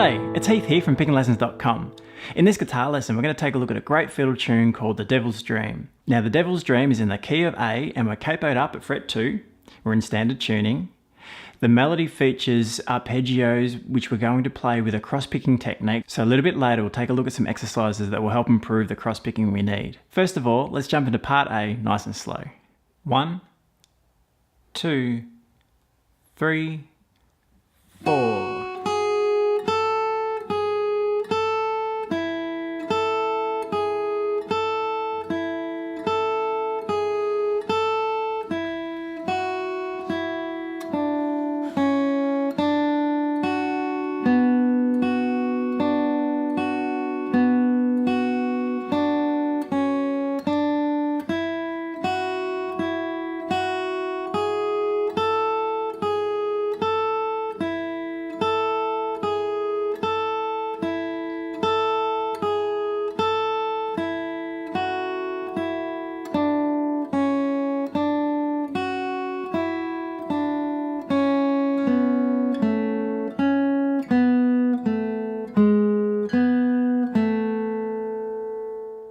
G'day, it's Heath here from pickandlessons.com. In this guitar lesson we're going to take a look at a great fiddle tune called The Devil's Dream. Now the Devil's Dream is in the key of A and we're capoed up at fret 2. We're in standard tuning. The melody features arpeggios which we're going to play with a cross-picking technique, so a little bit later we'll take a look at some exercises that will help improve the cross-picking we need. First of all, let's jump into part A nice and slow. 1, 2, 3, 4.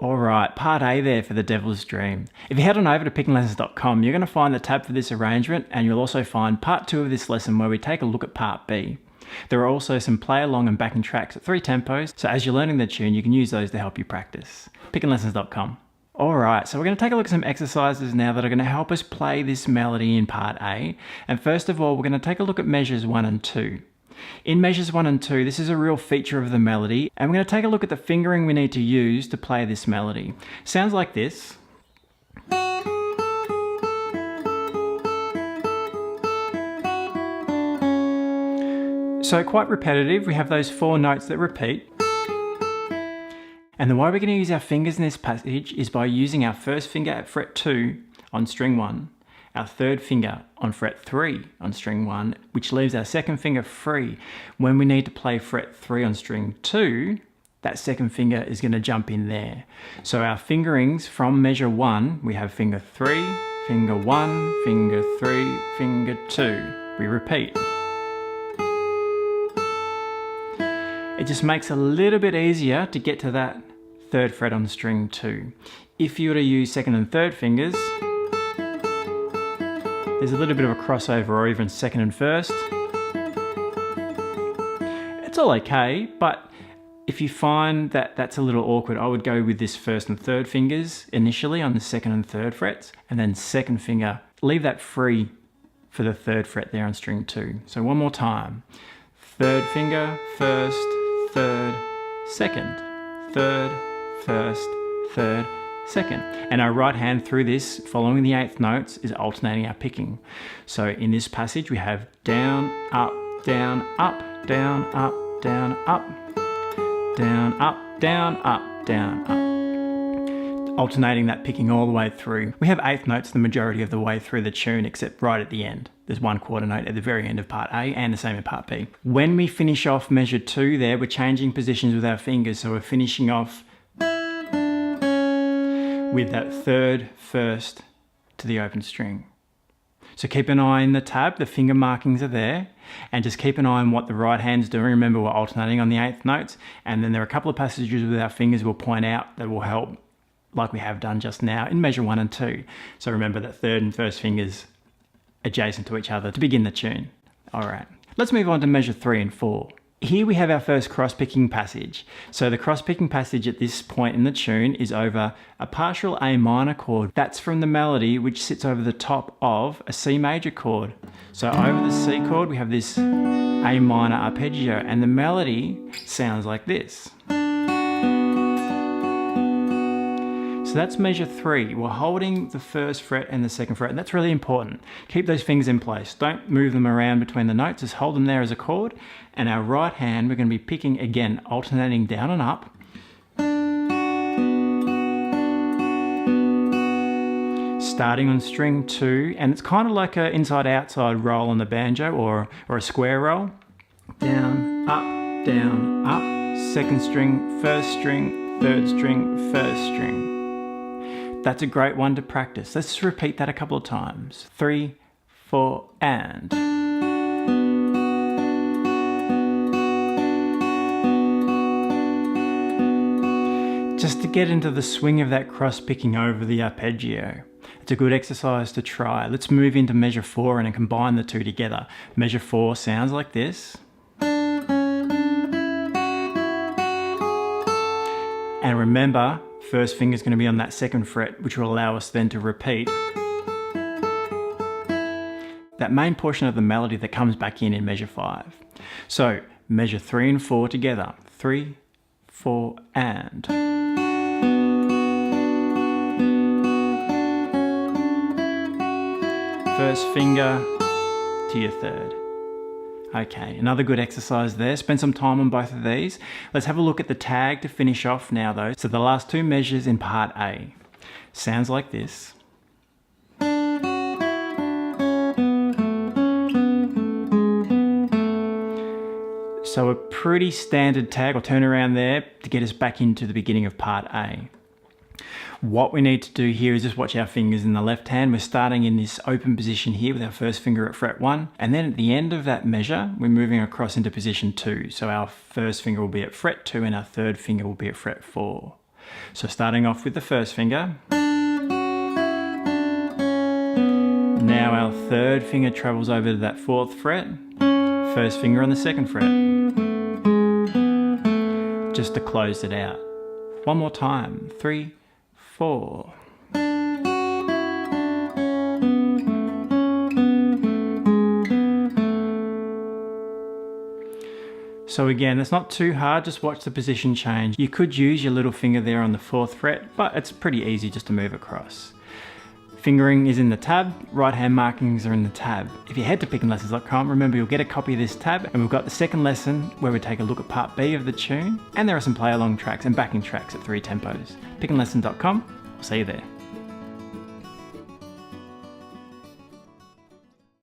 Alright, part A there for The Devil's Dream. If you head on over to pickandlessons.com, you're going to find the tab for this arrangement, and you'll also find part 2 of this lesson where we take a look at part B. There are also some play along and backing tracks at 3 tempos, so as you're learning the tune you can use those to help you practice. pickandlessons.com. Alright, so we're going to take a look at some exercises now that are going to help us play this melody in part A. And first of all, we're going to take a look at measures 1 and 2. In measures 1 and 2, this is a real feature of the melody, and we're going to take a look at the fingering we need to use to play this melody. Sounds like this. So quite repetitive, we have those 4 notes that repeat. And the way we're going to use our fingers in this passage is by using our first finger at fret 2 on string 1, our third finger on fret 3 on string 1, which leaves our second finger free. When we need to play fret 3 on string 2, that second finger is going to jump in there. So our fingerings from measure 1, we have finger 3, finger 1, finger 3, finger 2. We repeat. It just makes it a little bit easier to get to that third fret on string 2. If you were to use second and third fingers, there's a little bit of a crossover, or even second and first. It's all okay, but if you find that that's a little awkward, I would go with this first and third fingers initially on the second and third frets, and then second finger, leave that free for the third fret there on string 2. So one more time. Third finger, first, third, second, third, first, third, second. And our right hand through this, following the 8th notes, is alternating our picking. So in this passage we have down, up, down, up, down, up, down, up, down, up, down, up, down, up. Alternating that picking all the way through. We have 8th notes the majority of the way through the tune, except right at the end. There's 1 quarter note at the very end of part A, and the same in part B. When we finish off measure 2 there, we're changing positions with our fingers, so we're finishing off with that third first to the open string. So keep an eye on the tab, the finger markings are there, and just keep an eye on what the right hand's doing. Remember, we're alternating on the 8th notes, and then there are a couple of passages with our fingers we'll point out that will help, like we have done just now in measure 1 and 2. So remember that third and first fingers adjacent to each other to begin the tune. Alright, let's move on to measure 3 and 4. Here we have our first cross-picking passage. So the cross-picking passage at this point in the tune is over a partial A minor chord. That's from the melody which sits over the top of a C major chord. So over the C chord we have this A minor arpeggio, and the melody sounds like this. So that's measure 3. We're holding the first fret and the second fret, and that's really important. Keep those fingers in place. Don't move them around between the notes, just hold them there as a chord. And our right hand, we're going to be picking again, alternating down and up. Starting on string 2, and it's kind of like an inside-outside roll on the banjo, or a square roll. Down, up, second string, first string, third string, first string. That's a great one to practice. Let's just repeat that a couple of times. 3, 4, and. just to get into the swing of that cross picking over the arpeggio. It's a good exercise to try. Let's move into measure 4 and then combine the two together. Measure 4 sounds like this. And remember, first finger is going to be on that second fret, which will allow us then to repeat that main portion of the melody that comes back in measure 5. So measure 3 and 4 together. 3, 4, and. First finger to your third. Okay, another good exercise there. Spend some time on both of these. Let's have a look at the tag to finish off now though. So the last two measures in part A. Sounds like this. So a pretty standard tag. I'll turn around there to get us back into the beginning of part A. What we need to do here is just watch our fingers in the left hand. We're starting in this open position here with our first finger at fret 1. And then at the end of that measure, we're moving across into position 2. So our first finger will be at fret 2 and our third finger will be at fret 4. So starting off with the first finger. Now our third finger travels over to that 4th fret. First finger on the 2nd fret. Just to close it out. One more time. 3, 4. So again, it's not too hard, just watch the position change. You could use your little finger there on the 4th fret, but it's pretty easy just to move across. Fingering is in the tab, right hand markings are in the tab. If you head to pickinglessons.com, remember you'll get a copy of this tab, and we've got the second lesson where we take a look at part B of the tune, and there are some play along tracks and backing tracks at 3 tempos. pickinglessons.com, I'll see you there.